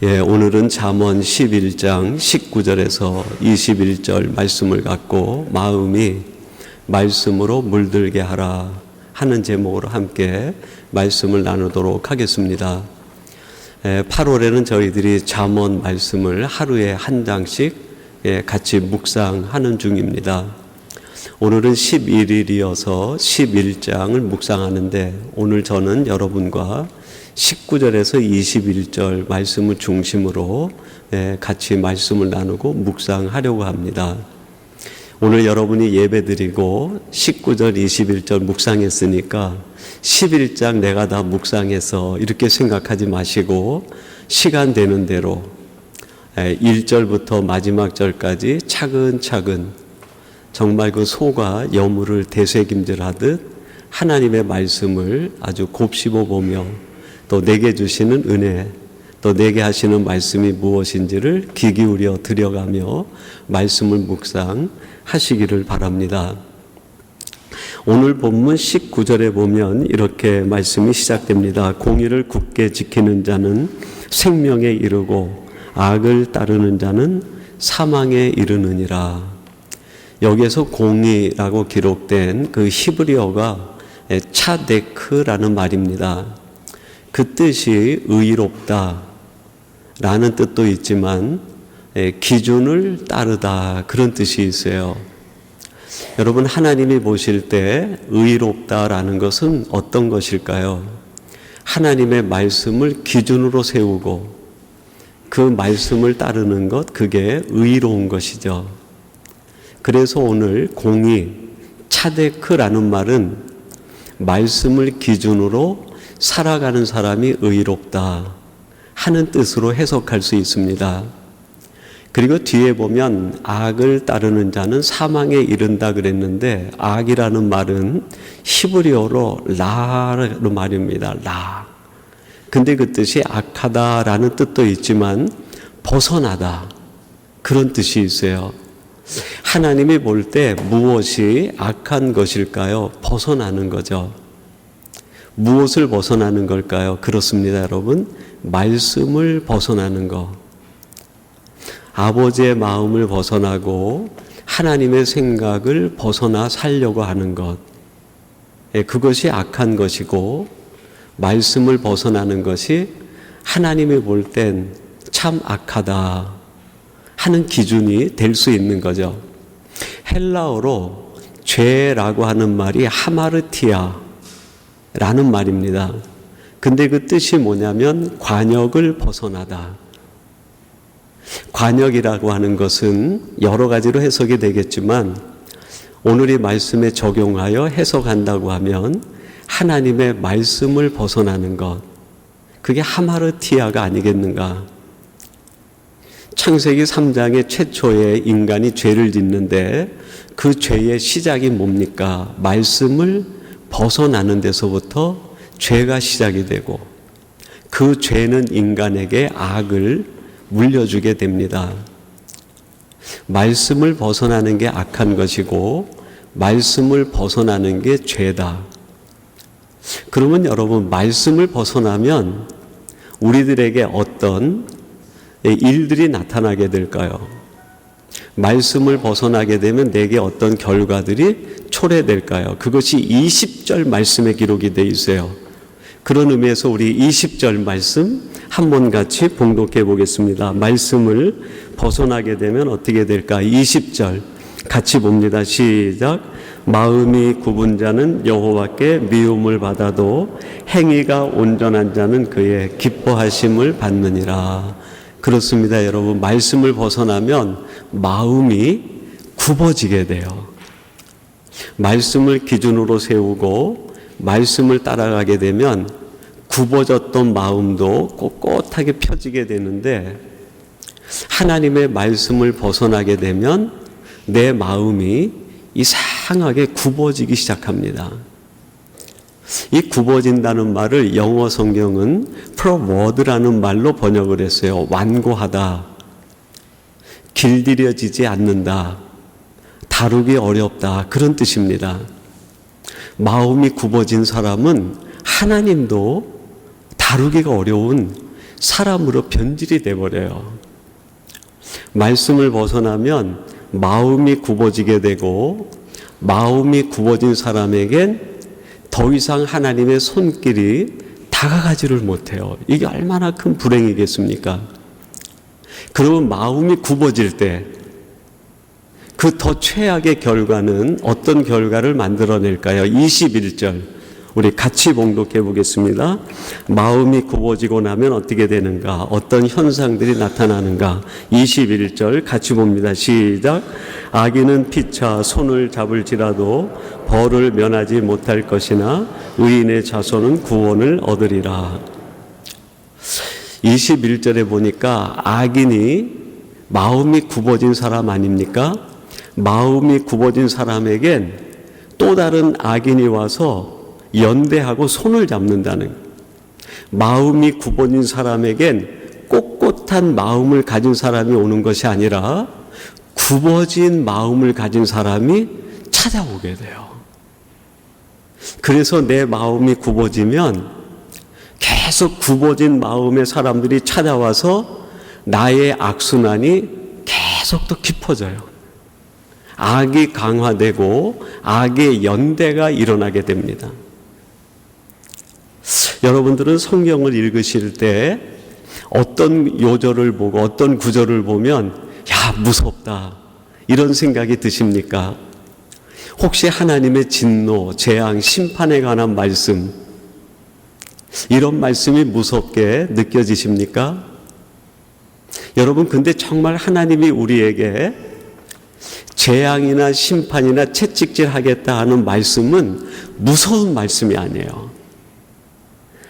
오늘은 잠언 11장 19절에서 21절 말씀을 갖고 마음이 말씀으로 물들게 하라 하는 제목으로 함께 말씀을 나누도록 하겠습니다. 8월에는 저희들이 잠언 말씀을 하루에 한 장씩 같이 묵상하는 중입니다. 오늘은 11일이어서 11장을 묵상하는데 오늘 저는 여러분과 19절에서 21절 말씀을 중심으로 같이 말씀을 나누고 묵상하려고 합니다. 오늘 여러분이 예배드리고 19절, 21절 묵상했으니까 11장 내가 다 묵상해서 이렇게 생각하지 마시고 시간 되는 대로 1절부터 마지막 절까지 차근차근 정말 그 소가 여물을 되새김질하듯 하나님의 말씀을 아주 곱씹어 보며 또 내게 주시는 은혜, 또 내게 하시는 말씀이 무엇인지를 귀 기울여 들여가며 말씀을 묵상하시기를 바랍니다. 오늘 본문 19절에 보면 이렇게 말씀이 시작됩니다. 공의를 굳게 지키는 자는 생명에 이르고 악을 따르는 자는 사망에 이르느니라. 여기에서 공의라고 기록된 그 히브리어가 차데크라는 말입니다. 그 뜻이 의롭다 라는 뜻도 있지만 기준을 따르다 그런 뜻이 있어요. 여러분, 하나님이 보실 때 의롭다라는 것은 어떤 것일까요? 하나님의 말씀을 기준으로 세우고 그 말씀을 따르는 것, 그게 의로운 것이죠. 그래서 오늘 공의, 차데크라는 말은 말씀을 기준으로 살아가는 사람이 의롭다 하는 뜻으로 해석할 수 있습니다. 그리고 뒤에 보면 악을 따르는 자는 사망에 이른다 그랬는데 악이라는 말은 히브리어로 라라는 말입니다. 라. 근데 그 뜻이 악하다라는 뜻도 있지만 벗어나다 그런 뜻이 있어요. 하나님이 볼 때 무엇이 악한 것일까요? 벗어나는 거죠. 무엇을 벗어나는 걸까요? 그렇습니다, 여러분. 말씀을 벗어나는 것. 아버지의 마음을 벗어나고 하나님의 생각을 벗어나 살려고 하는 것. 그것이 악한 것이고 말씀을 벗어나는 것이 하나님이 볼 땐 참 악하다 하는 기준이 될 수 있는 거죠. 헬라어로 죄라고 하는 말이 하마르티아 라는 말입니다. 근데 그 뜻이 뭐냐면 관역을 벗어나다. 관역이라고 하는 것은 여러 가지로 해석이 되겠지만 오늘 이 말씀에 적용하여 해석한다고 하면 하나님의 말씀을 벗어나는 것, 그게 하마르티아가 아니겠는가. 창세기 3장에 최초의 인간이 죄를 짓는데 그 죄의 시작이 뭡니까? 말씀을 벗어나는 데서부터 죄가 시작이 되고 그 죄는 인간에게 악을 물려주게 됩니다. 말씀을 벗어나는 게 악한 것이고 말씀을 벗어나는 게 죄다. 그러면 여러분, 말씀을 벗어나면 우리들에게 어떤 일들이 나타나게 될까요? 말씀을 벗어나게 되면 내게 어떤 결과들이 초래될까요? 그것이 20절 말씀에 기록이 되어 있어요. 그런 의미에서 우리 20절 말씀 한번 같이 봉독해 보겠습니다. 말씀을 벗어나게 되면 어떻게 될까? 20절 같이 봅니다. 시작. 마음이 굽은 자는 여호와께 미움을 받아도 행위가 온전한 자는 그의 기뻐하심을 받느니라. 그렇습니다, 여러분. 말씀을 벗어나면 마음이 굽어지게 돼요. 말씀을 기준으로 세우고 말씀을 따라가게 되면 굽어졌던 마음도 꼿꼿하게 펴지게 되는데 하나님의 말씀을 벗어나게 되면 내 마음이 이상하게 굽어지기 시작합니다. 이 굽어진다는 말을 영어 성경은 프로워드라는 말로 번역을 했어요. 완고하다, 길들여지지 않는다, 다루기 어렵다, 그런 뜻입니다. 마음이 굽어진 사람은 하나님도 다루기가 어려운 사람으로 변질이 돼버려요. 말씀을 벗어나면 마음이 굽어지게 되고, 마음이 굽어진 사람에겐 더 이상 하나님의 손길이 다가가지를 못해요. 이게 얼마나 큰 불행이겠습니까? 그러면 마음이 굽어질 때 그 더 최악의 결과는 어떤 결과를 만들어낼까요? 21절 우리 같이 봉독해 보겠습니다. 마음이 굽어지고 나면 어떻게 되는가? 어떤 현상들이 나타나는가? 21절 같이 봅니다. 시작. 악인은 피차 손을 잡을지라도 벌을 면하지 못할 것이나 의인의 자손은 구원을 얻으리라. 21절에 보니까 악인이 마음이 굽어진 사람 아닙니까? 마음이 굽어진 사람에겐 또 다른 악인이 와서 연대하고 손을 잡는다는, 마음이 굽어진 사람에겐 꼿꼿한 마음을 가진 사람이 오는 것이 아니라 굽어진 마음을 가진 사람이 찾아오게 돼요. 그래서 내 마음이 굽어지면 계속 굽어진 마음의 사람들이 찾아와서 나의 악순환이 계속 더 깊어져요. 악이 강화되고 악의 연대가 일어나게 됩니다. 여러분들은 성경을 읽으실 때 어떤 요절을 보고 어떤 구절을 보면 야, 무섭다 이런 생각이 드십니까? 혹시 하나님의 진노, 재앙, 심판에 관한 말씀, 이런 말씀이 무섭게 느껴지십니까? 여러분, 근데 정말 하나님이 우리에게 재앙이나 심판이나 채찍질 하겠다 하는 말씀은 무서운 말씀이 아니에요.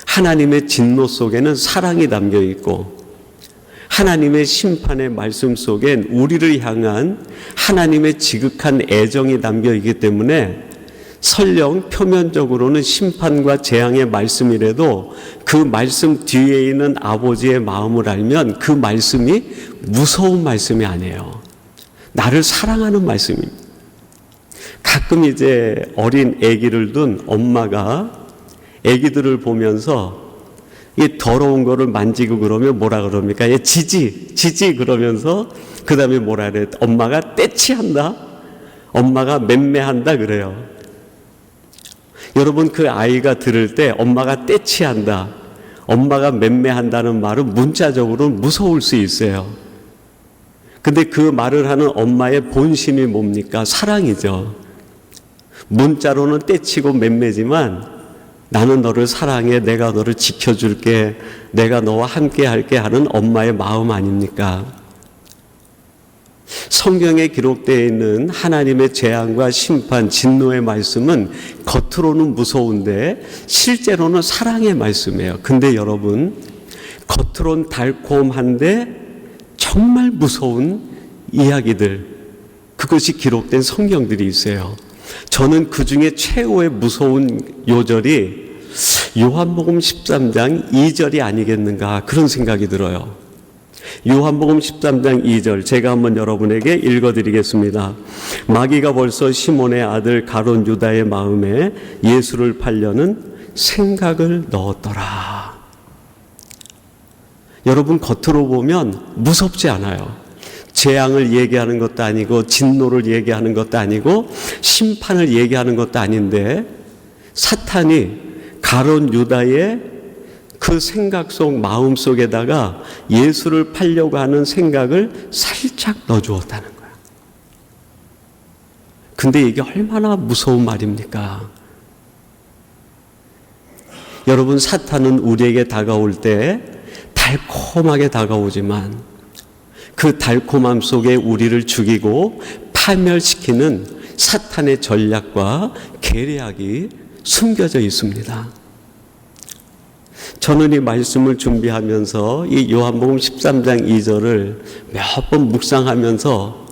하나님의 진노 속에는 사랑이 담겨 있고, 하나님의 심판의 말씀 속엔 우리를 향한 하나님의 지극한 애정이 담겨 있기 때문에 설령 표면적으로는 심판과 재앙의 말씀이라도 그 말씀 뒤에 있는 아버지의 마음을 알면 그 말씀이 무서운 말씀이 아니에요. 나를 사랑하는 말씀입니다. 가끔 이제 어린 아기를 둔 엄마가 아기들을 보면서 이 더러운 거를 만지고 그러면 뭐라 그럽니까? 얘 지지 그러면서 그 다음에 뭐라 그래? 엄마가 떼치한다? 엄마가 맴매한다 그래요. 여러분, 그 아이가 들을 때 엄마가 떼치한다, 엄마가 맴매한다는 말은 문자적으로는 무서울 수 있어요. 근데 그 말을 하는 엄마의 본심이 뭡니까? 사랑이죠. 문자로는 떼치고 맴매지만 나는 너를 사랑해, 내가 너를 지켜줄게, 내가 너와 함께 할게 하는 엄마의 마음 아닙니까? 성경에 기록되어 있는 하나님의 재앙과 심판, 진노의 말씀은 겉으로는 무서운데 실제로는 사랑의 말씀이에요. 근데 여러분, 겉으로는 달콤한데 정말 무서운 이야기들, 그것이 기록된 성경들이 있어요. 저는 그 중에 최고의 무서운 요절이 요한복음 13장 2절이 아니겠는가, 그런 생각이 들어요. 요한복음 13장 2절 제가 한번 여러분에게 읽어드리겠습니다. 마귀가 벌써 시몬의 아들 가룟 유다의 마음에 예수를 팔려는 생각을 넣었더라. 여러분, 겉으로 보면 무섭지 않아요. 재앙을 얘기하는 것도 아니고 진노를 얘기하는 것도 아니고 심판을 얘기하는 것도 아닌데 사탄이 가룟 유다의 그 생각 속, 마음 속에다가 예수를 팔려고 하는 생각을 살짝 넣어주었다는 거예요. 근데 이게 얼마나 무서운 말입니까? 여러분, 사탄은 우리에게 다가올 때 달콤하게 다가오지만 그 달콤함 속에 우리를 죽이고 파멸시키는 사탄의 전략과 계략이 숨겨져 있습니다. 저는 이 말씀을 준비하면서 이 요한복음 13장 2절을 몇 번 묵상하면서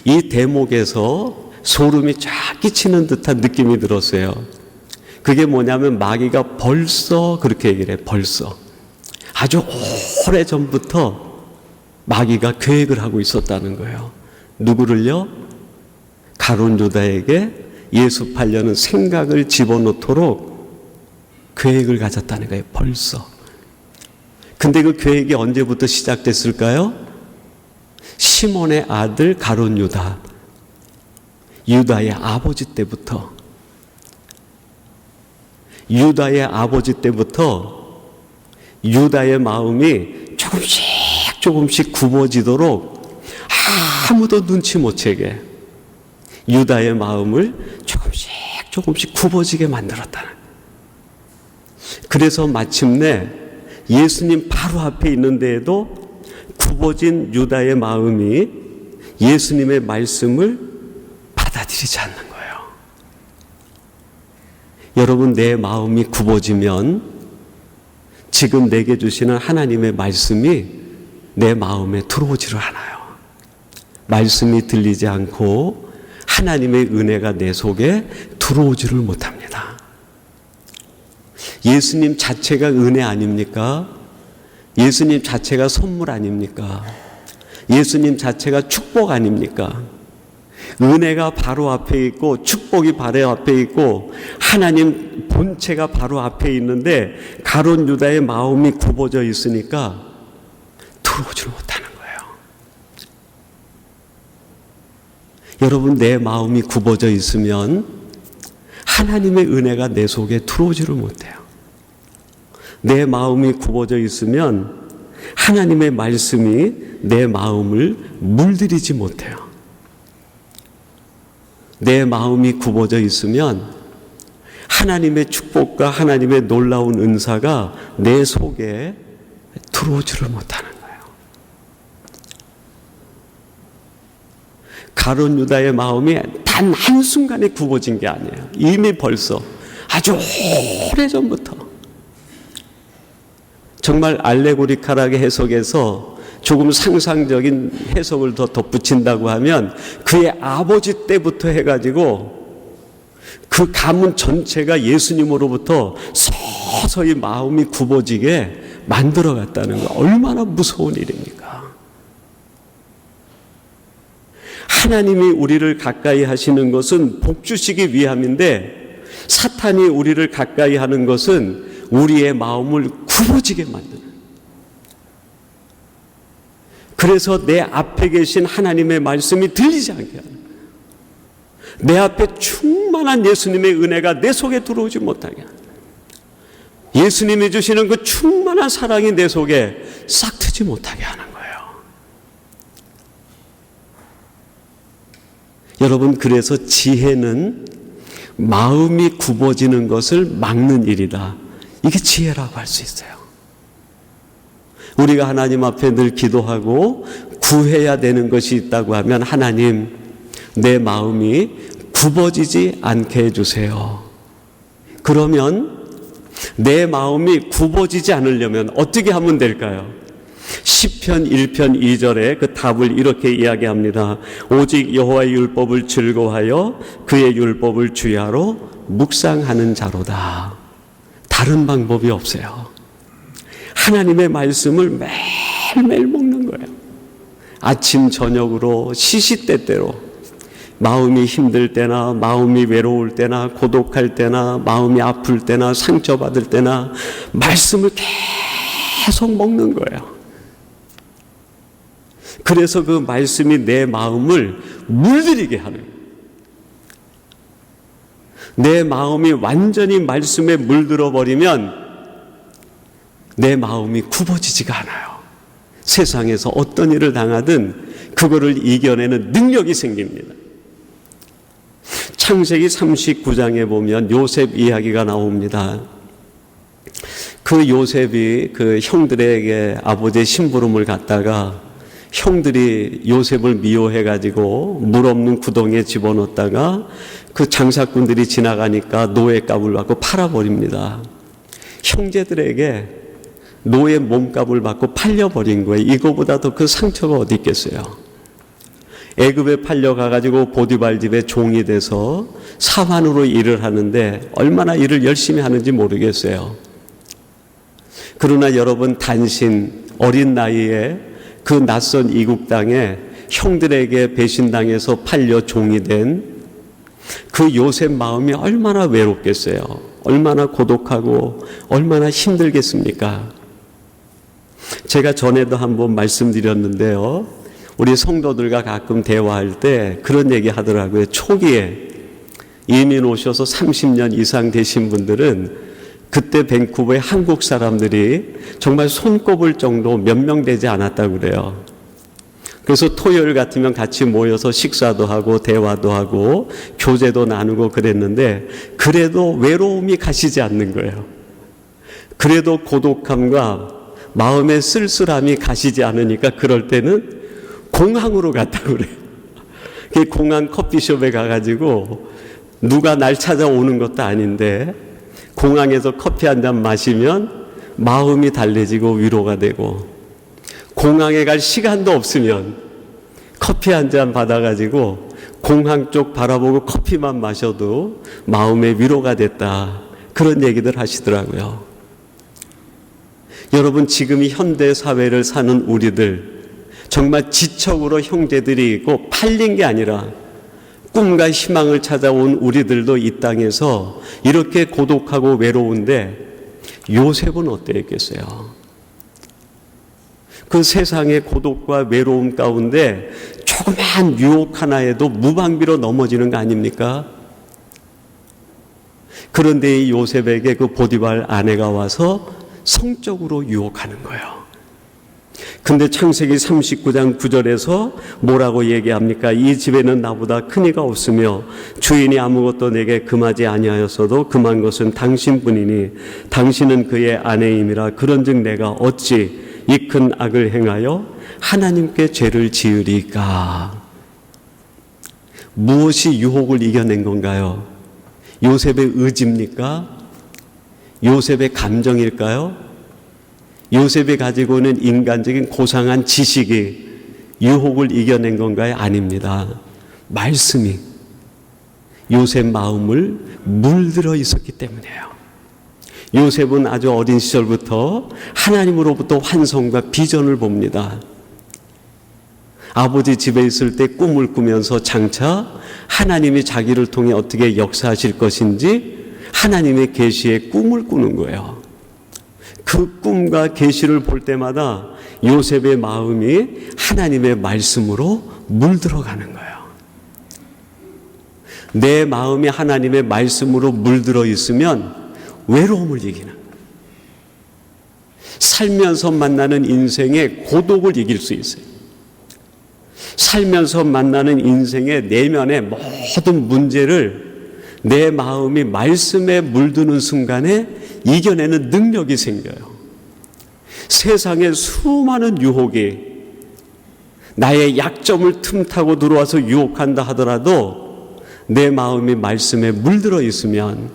이 대목에서 소름이 쫙 끼치는 듯한 느낌이 들었어요. 그게 뭐냐면 마귀가 벌써 그렇게 얘기를 해. 벌써 아주 오래전부터 마귀가 계획을 하고 있었다는 거예요. 누구를요? 가룟 유다에게 예수 팔려는 생각을 집어넣도록 계획을 가졌다는 거예요. 벌써. 근데 그 계획이 언제부터 시작됐을까요? 시몬의 아들 가룟 유다, 유다의 아버지 때부터, 유다의 아버지 때부터 유다의 마음이 조금씩 굽어지도록 아무도 눈치 못 채게 유다의 마음을 조금씩 굽어지게 만들었다는. 그래서 마침내 예수님 바로 앞에 있는 데에도 굽어진 유다의 마음이 예수님의 말씀을 받아들이지 않는 거예요. 여러분, 내 마음이 굽어지면 지금 내게 주시는 하나님의 말씀이 내 마음에 들어오지를 않아요. 말씀이 들리지 않고 하나님의 은혜가 내 속에 들어오지를 못합니다. 예수님 자체가 은혜 아닙니까? 예수님 자체가 선물 아닙니까? 예수님 자체가 축복 아닙니까? 은혜가 바로 앞에 있고 축복이 바로 앞에 있고 하나님 본체가 바로 앞에 있는데 가룟 유다의 마음이 굽어져 있으니까 들어오지를 못하는 거예요. 여러분, 내 마음이 굽어져 있으면 하나님의 은혜가 내 속에 들어오지를 못해요. 내 마음이 굽어져 있으면 하나님의 말씀이 내 마음을 물들이지 못해요. 내 마음이 굽어져 있으면 하나님의 축복과 하나님의 놀라운 은사가 내 속에 들어오지를 못하는 거예요. 가룟 유다의 마음이 단 한순간에 굽어진 게 아니에요. 이미 벌써 아주 오래전부터. 정말 알레고리칼하게 해석해서 조금 상상적인 해석을 더 덧붙인다고 하면 그의 아버지 때부터 해가지고 그 가문 전체가 예수님으로부터 서서히 마음이 굽어지게 만들어갔다는 거, 얼마나 무서운 일입니까? 하나님이 우리를 가까이 하시는 것은 복 주시기 위함인데 사탄이 우리를 가까이 하는 것은 우리의 마음을 굽어지게 만드는. 그래서 내 앞에 계신 하나님의 말씀이 들리지 않게 하는. 내 앞에 충만한 예수님의 은혜가 내 속에 들어오지 못하게 하는. 예수님이 주시는 그 충만한 사랑이 내 속에 싹 트지 못하게 하는 거예요. 여러분, 그래서 지혜는 마음이 굽어지는 것을 막는 일이다. 이게 지혜라고 할 수 있어요. 우리가 하나님 앞에 늘 기도하고 구해야 되는 것이 있다고 하면 하나님, 내 마음이 굽어지지 않게 해주세요. 그러면 내 마음이 굽어지지 않으려면 어떻게 하면 될까요? 시편 1편 2절에 그 답을 이렇게 이야기합니다. 오직 여호와의 율법을 즐거워하여 그의 율법을 주야로 묵상하는 자로다. 다른 방법이 없어요. 하나님의 말씀을 매일매일 먹는 거예요. 아침 저녁으로 시시때때로 마음이 힘들 때나 마음이 외로울 때나 고독할 때나 마음이 아플 때나 상처받을 때나 말씀을 계속 먹는 거예요. 그래서 그 말씀이 내 마음을 물들이게 하는 거예요. 내 마음이 완전히 말씀에 물들어 버리면 내 마음이 굽어지지가 않아요. 세상에서 어떤 일을 당하든 그거를 이겨내는 능력이 생깁니다. 창세기 39장에 보면 요셉 이야기가 나옵니다. 그 요셉이 그 형들에게 아버지의 심부름을 갖다가 형들이 요셉을 미워해가지고 물 없는 구덩이에 집어넣었다가 그 장사꾼들이 지나가니까 노예값을 받고 팔아버립니다. 형제들에게 노예 몸값을 받고 팔려버린 거예요. 이거보다 더 그 상처가 어디 있겠어요. 애굽에 팔려가가지고 보디발 집에 종이 돼서 사환으로 일을 하는데 얼마나 일을 열심히 하는지 모르겠어요. 그러나 여러분, 단신 어린 나이에 그 낯선 이국 땅에 형들에게 배신당해서 팔려 종이 된 그 요셉 마음이 얼마나 외롭겠어요. 얼마나 고독하고 얼마나 힘들겠습니까? 제가 전에도 한번 말씀드렸는데요. 우리 성도들과 가끔 대화할 때 그런 얘기 하더라고요. 초기에 이민 오셔서 30년 이상 되신 분들은 그때 밴쿠버의 한국 사람들이 정말 손꼽을 정도 몇 명 되지 않았다고 그래요. 그래서 토요일 같으면 같이 모여서 식사도 하고 대화도 하고 교제도 나누고 그랬는데 그래도 외로움이 가시지 않는 거예요. 그래도 고독함과 마음의 쓸쓸함이 가시지 않으니까 그럴 때는 공항으로 갔다고 그래요. 그 공항 커피숍에 가가지고 누가 날 찾아오는 것도 아닌데 공항에서 커피 한 잔 마시면 마음이 달래지고 위로가 되고, 공항에 갈 시간도 없으면 커피 한 잔 받아가지고 공항 쪽 바라보고 커피만 마셔도 마음의 위로가 됐다. 그런 얘기들 하시더라고요. 여러분, 지금 이 현대 사회를 사는 우리들 정말 지척으로 형제들이 있고 팔린 게 아니라 꿈과 희망을 찾아온 우리들도 이 땅에서 이렇게 고독하고 외로운데 요셉은 어땠겠어요? 그 세상의 고독과 외로움 가운데 조그만 유혹 하나에도 무방비로 넘어지는 거 아닙니까? 그런데 이 요셉에게 그 보디발 아내가 와서 성적으로 유혹하는 거예요. 근데 창세기 39장 9절에서 뭐라고 얘기합니까? 이 집에는 나보다 큰 이가 없으며 주인이 아무것도 내게 금하지 아니하였어도 금한 것은 당신뿐이니 당신은 그의 아내임이라. 그런즉 내가 어찌 이 큰 악을 행하여 하나님께 죄를 지으리까? 무엇이 유혹을 이겨낸 건가요? 요셉의 의지입니까? 요셉의 감정일까요? 요셉이 가지고 있는 인간적인 고상한 지식이 유혹을 이겨낸 건가요? 아닙니다. 말씀이 요셉 마음을 물들어 있었기 때문이에요. 요셉은 아주 어린 시절부터 하나님으로부터 환상과 비전을 봅니다. 아버지 집에 있을 때 꿈을 꾸면서 장차 하나님이 자기를 통해 어떻게 역사하실 것인지 하나님의 계시의 꿈을 꾸는 거예요. 그 꿈과 계시를 볼 때마다 요셉의 마음이 하나님의 말씀으로 물들어가는 거예요. 내 마음이 하나님의 말씀으로 물들어 있으면 외로움을 이기는 거예요. 살면서 만나는 인생의 고독을 이길 수 있어요. 살면서 만나는 인생의 내면의 모든 문제를 내 마음이 말씀에 물드는 순간에 이겨내는 능력이 생겨요. 세상의 수많은 유혹이 나의 약점을 틈타고 들어와서 유혹한다 하더라도 내 마음이 말씀에 물들어 있으면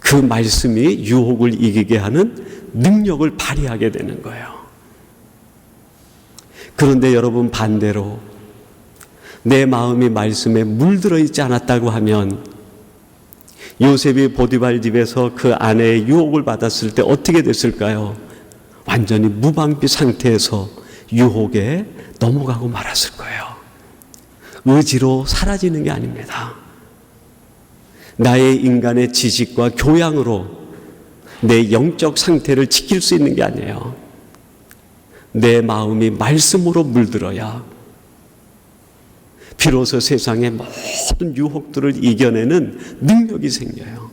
그 말씀이 유혹을 이기게 하는 능력을 발휘하게 되는 거예요. 그런데 여러분, 반대로 내 마음이 말씀에 물들어 있지 않았다고 하면 요셉이 보디발 집에서 그 아내의 유혹을 받았을 때 어떻게 됐을까요? 완전히 무방비 상태에서 유혹에 넘어가고 말았을 거예요. 의지로 사라지는 게 아닙니다. 나의 인간의 지식과 교양으로 내 영적 상태를 지킬 수 있는 게 아니에요. 내 마음이 말씀으로 물들어야 비로소 세상의 모든 유혹들을 이겨내는 능력이 생겨요.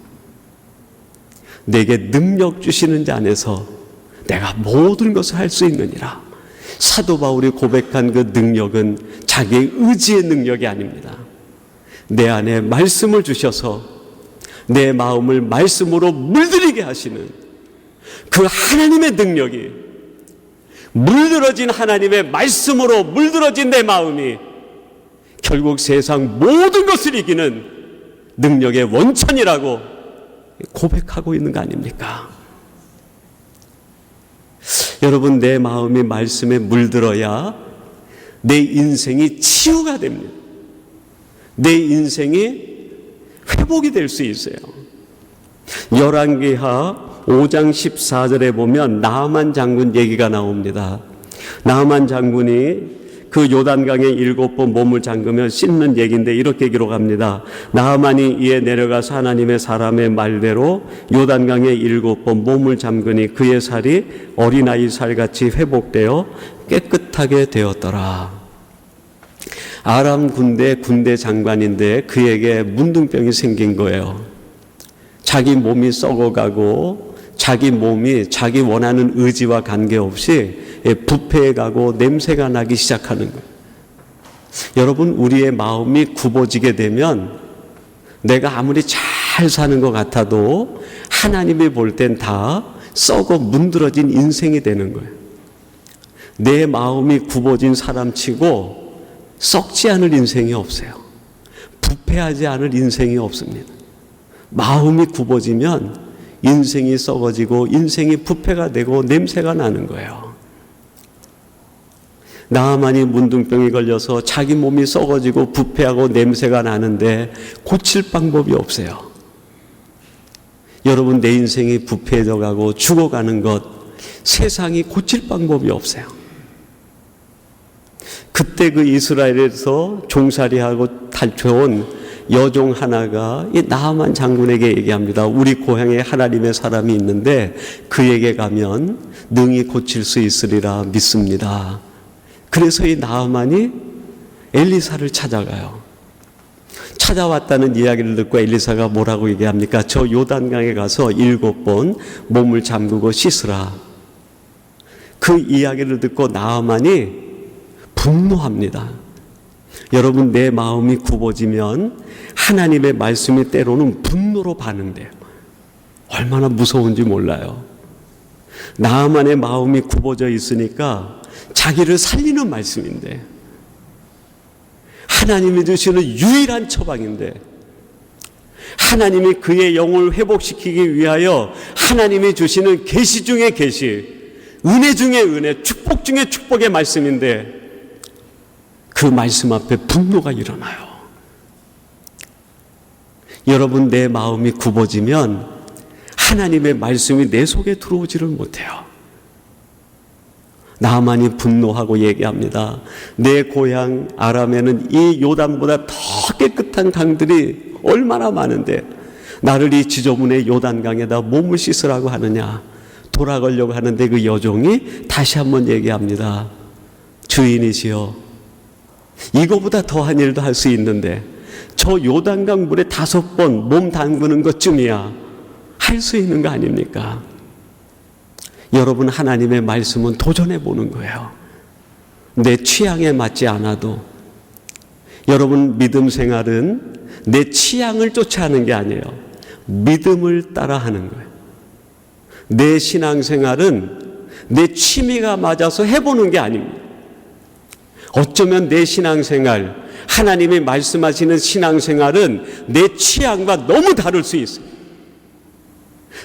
내게 능력 주시는 자 안에서 내가 모든 것을 할 수 있느니라. 사도 바울이 고백한 그 능력은 자기의 의지의 능력이 아닙니다. 내 안에 말씀을 주셔서 내 마음을 말씀으로 물들이게 하시는 그 하나님의 능력이, 물들어진 하나님의 말씀으로 물들어진 내 마음이 결국 세상 모든 것을 이기는 능력의 원천이라고 고백하고 있는 거 아닙니까? 여러분, 내 마음이 말씀에 물들어야 내 인생이 치유가 됩니다. 내 인생이 회복이 될 수 있어요. 열왕기하 5장 14절에 보면 나아만 장군 얘기가 나옵니다. 나아만 장군이 그 요단강에 7번 몸을 잠그며 씻는 얘기인데 이렇게 기록합니다. 나아만이 이에 내려가서 하나님의 사람의 말대로 요단강에 7번 몸을 잠그니 그의 살이 어린아이 살같이 회복되어 깨끗하게 되었더라. 아람 군대 장관인데 그에게 문둥병이 생긴 거예요. 자기 몸이 썩어가고 자기 몸이 자기 원하는 의지와 관계없이 부패해가고 냄새가 나기 시작하는 거예요. 여러분, 우리의 마음이 굽어지게 되면 내가 아무리 잘 사는 것 같아도 하나님이 볼 땐 다 썩어 문드러진 인생이 되는 거예요. 내 마음이 굽어진 사람치고 썩지 않을 인생이 없어요. 부패하지 않을 인생이 없습니다. 마음이 굽어지면 인생이 썩어지고 인생이 부패가 되고 냄새가 나는 거예요. 나아만이 문둥병이 걸려서 자기 몸이 썩어지고 부패하고 냄새가 나는데 고칠 방법이 없어요. 여러분, 내 인생이 부패해져 가고 죽어가는 것, 세상이 고칠 방법이 없어요. 그때 그 이스라엘에서 종살이하고 탈퇴온 여종 하나가 이 나아만 장군에게 얘기합니다. 우리 고향에 하나님의 사람이 있는데 그에게 가면 능히 고칠 수 있으리라 믿습니다. 그래서 이 나아만이 엘리사를 찾아가요. 찾아왔다는 이야기를 듣고 엘리사가 뭐라고 얘기합니까? 저 요단강에 가서 7번 몸을 잠그고 씻으라. 그 이야기를 듣고 나아만이 분노합니다. 여러분, 내 마음이 굽어지면 하나님의 말씀이 때로는 분노로 반응돼요. 얼마나 무서운지 몰라요. 나아만의 마음이 굽어져 있으니까 자기를 살리는 말씀인데, 하나님이 주시는 유일한 처방인데, 하나님이 그의 영혼을 회복시키기 위하여 하나님이 주시는 계시 중에 계시, 은혜 중에 은혜, 축복 중에 축복의 말씀인데 그 말씀 앞에 분노가 일어나요. 여러분, 내 마음이 굽어지면 하나님의 말씀이 내 속에 들어오지를 못해요. 나아만이 분노하고 얘기합니다. 내 고향 아람에는 이 요단보다 더 깨끗한 강들이 얼마나 많은데 나를 이 지저분의 요단강에다 몸을 씻으라고 하느냐. 돌아가려고 하는데 그 여종이 다시 한번 얘기합니다. 주인이시여, 이거보다 더한 일도 할 수 있는데 저 요단강 물에 5번 몸 담그는 것쯤이야 할 수 있는 거 아닙니까? 여러분, 하나님의 말씀은 도전해 보는 거예요. 내 취향에 맞지 않아도. 여러분, 믿음 생활은 내 취향을 쫓아하는 게 아니에요. 믿음을 따라 하는 거예요. 내 신앙생활은 내 취미가 맞아서 해보는 게 아닙니다. 어쩌면 내 신앙생활, 하나님이 말씀하시는 신앙생활은 내 취향과 너무 다를 수 있어요.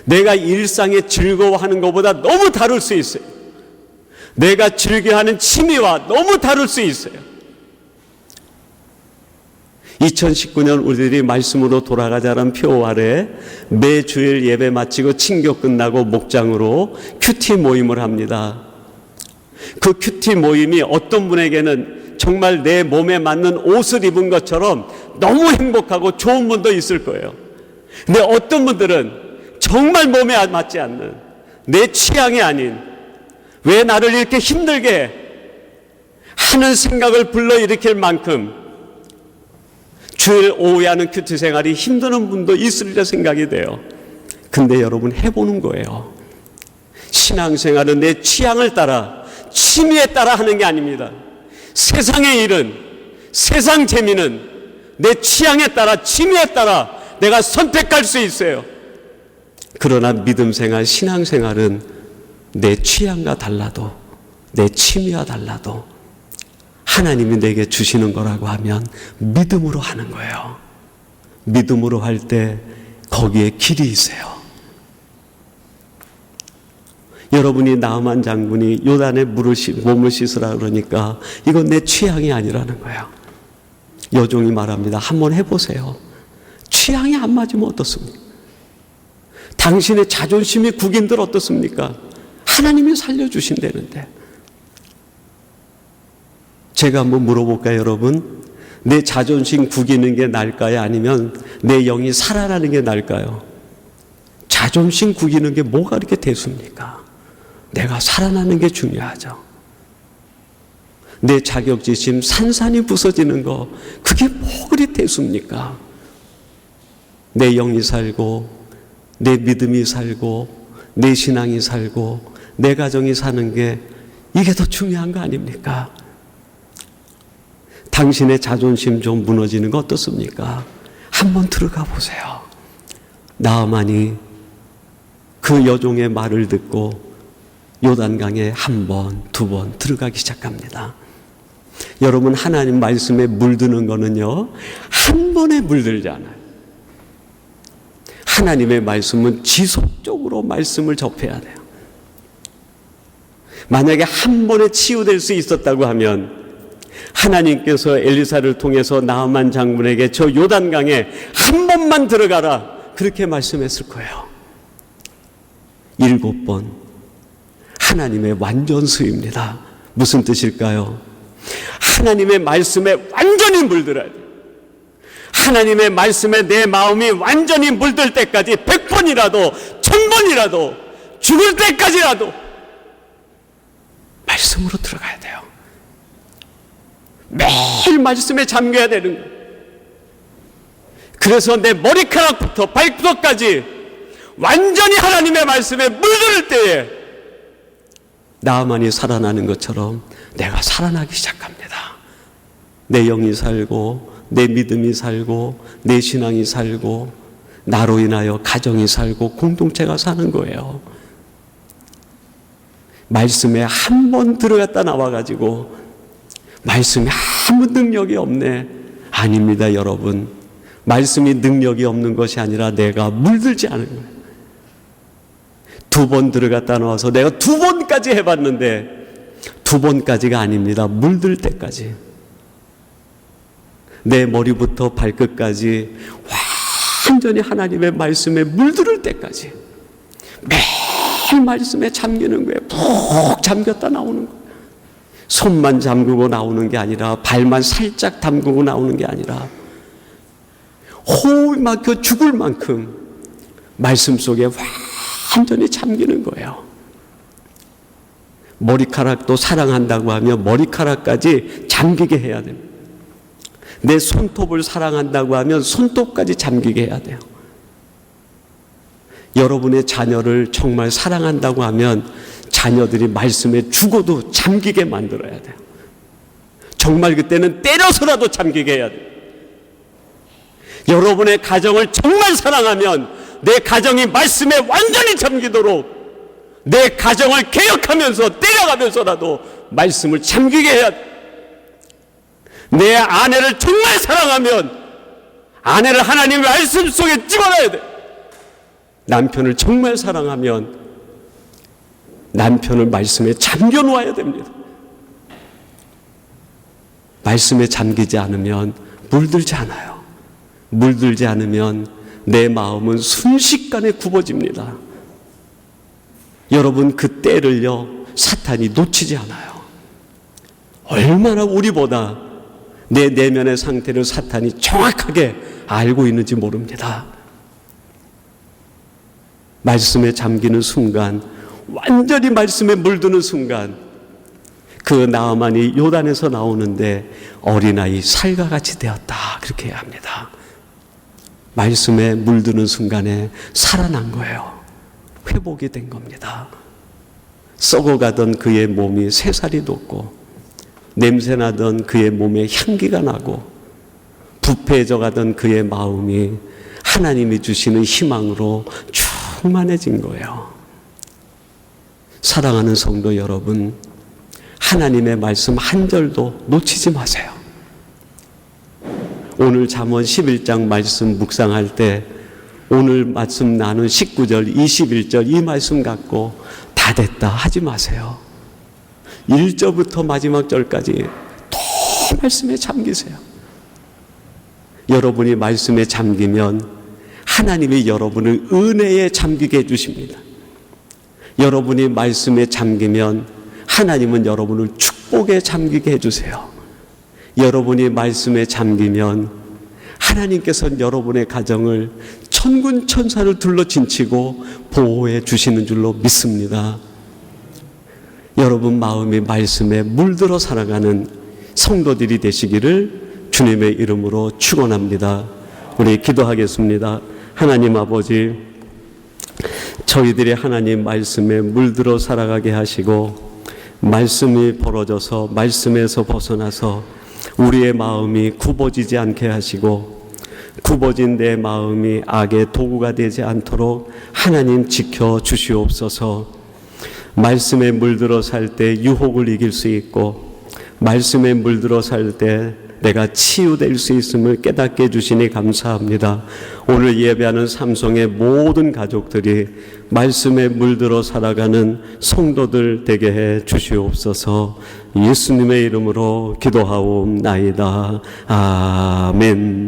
내가 일상에 즐거워하는 것보다 너무 다를 수 있어요. 내가 즐겨하는 취미와 너무 다를 수 있어요. 2019년 우리들이 말씀으로 돌아가자는 표 아래 매 주일 예배 마치고 친교 끝나고 목장으로 큐티 모임을 합니다. 그 큐티 모임이 어떤 분에게는 정말 내 몸에 맞는 옷을 입은 것처럼 너무 행복하고 좋은 분도 있을 거예요. 근데 어떤 분들은 정말 몸에 맞지 않는, 내 취향이 아닌, 왜 나를 이렇게 힘들게 하는 생각을 불러일으킬 만큼 주일 오후에 하는 큐티 생활이 힘드는 분도 있으리라 생각이 돼요. 근데 여러분, 해보는 거예요. 신앙생활은 내 취향을 따라, 취미에 따라 하는 게 아닙니다. 세상의 일은, 세상 재미는 내 취향에 따라, 취미에 따라 내가 선택할 수 있어요. 그러나 믿음생활, 신앙생활은 내 취향과 달라도, 내 취미와 달라도 하나님이 내게 주시는 거라고 하면 믿음으로 하는 거예요. 믿음으로 할 때 거기에 길이 있어요. 여러분이 나아만 장군이 요단에 몸을 씻으라 그러니까 이건 내 취향이 아니라는 거예요. 여종이 말합니다. 한번 해보세요. 취향이 안 맞으면 어떻습니까? 당신의 자존심이 구긴들 어떻습니까? 하나님이 살려주신다는데. 제가 한번 물어볼까요, 여러분? 내 자존심 구기는 게 나을까요? 아니면 내 영이 살아나는 게 나을까요? 자존심 구기는 게 뭐가 그렇게 대수입니까? 내가 살아나는 게 중요하죠. 내 자격지심 산산이 부서지는 거, 그게 뭐 그리 대수입니까? 내 영이 살고, 내 믿음이 살고, 내 신앙이 살고, 내 가정이 사는 게 이게 더 중요한 거 아닙니까? 당신의 자존심 좀 무너지는 거 어떻습니까? 한번 들어가 보세요. 나아만이 그 여종의 말을 듣고 요단강에 한 번, 두 번 들어가기 시작합니다. 여러분, 하나님 말씀에 물드는 거는요, 한 번에 물들지 않아요. 하나님의 말씀은 지속적으로 말씀을 접해야 돼요. 만약에 한 번에 치유될 수 있었다고 하면 하나님께서 엘리사를 통해서 나아만 장군에게 저 요단강에 한 번만 들어가라, 그렇게 말씀했을 거예요. 7번. 하나님의 완전수입니다. 무슨 뜻일까요? 하나님의 말씀에 완전히 물들어야 돼요. 하나님의 말씀에 내 마음이 완전히 물들 때까지 100번이라도 1000번이라도 죽을 때까지라도 말씀으로 들어가야 돼요. 매일 말씀에 잠겨야 되는 거예요. 그래서 내 머리카락부터 발끝까지 완전히 하나님의 말씀에 물들 때에 나만이 살아나는 것처럼 내가 살아나기 시작합니다. 내 영이 살고, 내 믿음이 살고, 내 신앙이 살고, 나로 인하여 가정이 살고 공동체가 사는 거예요. 말씀에 한 번 들어갔다 나와가지고 말씀이 아무 능력이 없네. 아닙니다, 여러분. 말씀이 능력이 없는 것이 아니라 내가 물들지 않은 거예요. 2번 들어갔다 나와서 내가 2번까지 해봤는데 2번까지가 아닙니다. 물들 때까지. 내 머리부터 발끝까지 완전히 하나님의 말씀에 물들을 때까지 매일 말씀에 잠기는 거예요. 푹 잠겼다 나오는 거예요. 손만 잠그고 나오는 게 아니라, 발만 살짝 담그고 나오는 게 아니라, 호흡이 막혀 죽을 만큼 말씀 속에 완전히 잠기는 거예요. 머리카락도 사랑한다고 하면 머리카락까지 잠기게 해야 됩니다. 내 손톱을 사랑한다고 하면 손톱까지 잠기게 해야 돼요. 여러분의 자녀를 정말 사랑한다고 하면 자녀들이 말씀에 죽어도 잠기게 만들어야 돼요. 정말 그때는 때려서라도 잠기게 해야 돼요. 여러분의 가정을 정말 사랑하면 내 가정이 말씀에 완전히 잠기도록 내 가정을 개혁하면서 때려가면서라도 말씀을 잠기게 해야 돼요. 내 아내를 정말 사랑하면 아내를 하나님의 말씀 속에 집어넣어야 돼요. 남편을 정말 사랑하면 남편을 말씀에 잠겨 놓아야 됩니다. 말씀에 잠기지 않으면 물들지 않아요. 물들지 않으면 내 마음은 순식간에 굽어집니다. 여러분, 그 때를요, 사탄이 놓치지 않아요. 얼마나 우리보다 내 내면의 상태를 사탄이 정확하게 알고 있는지 모릅니다. 말씀에 잠기는 순간, 완전히 말씀에 물드는 순간, 그 나아만이 요단에서 나오는데 어린아이 살과같이 되었다, 그렇게 해야 합니다. 말씀에 물드는 순간에 살아난 거예요. 회복이 된 겁니다. 썩어가던 그의 몸이 새살이 돋고, 냄새나던 그의 몸에 향기가 나고, 부패해져가던 그의 마음이 하나님이 주시는 희망으로 충만해진 거예요. 사랑하는 성도 여러분, 하나님의 말씀 한 절도 놓치지 마세요. 오늘 잠언 11장 말씀 묵상할 때 오늘 말씀 나눈 19절, 21절 이 말씀 갖고 다 됐다 하지 마세요. 1절부터 마지막 절까지 더 말씀에 잠기세요. 여러분이 말씀에 잠기면 하나님이 여러분을 은혜에 잠기게 해주십니다. 여러분이 말씀에 잠기면 하나님은 여러분을 축복에 잠기게 해주세요. 여러분이 말씀에 잠기면 하나님께서는 여러분의 가정을 천군 천사를 둘러 진치고 보호해 주시는 줄로 믿습니다. 여러분 마음이 말씀에 물들어 살아가는 성도들이 되시기를 주님의 이름으로 축원합니다. 우리 기도하겠습니다. 하나님 아버지, 저희들이 하나님 말씀에 물들어 살아가게 하시고 말씀이 벌어져서 말씀에서 벗어나서 우리의 마음이 굽어지지 않게 하시고 굽어진 내 마음이 악의 도구가 되지 않도록 하나님 지켜 주시옵소서. 말씀에 물들어 살 때 유혹을 이길 수 있고 말씀에 물들어 살 때 내가 치유될 수 있음을 깨닫게 해주시니 감사합니다. 오늘 예배하는 삼성의 모든 가족들이 말씀에 물들어 살아가는 성도들 되게 해 주시옵소서. 예수님의 이름으로 기도하옵나이다. 아멘.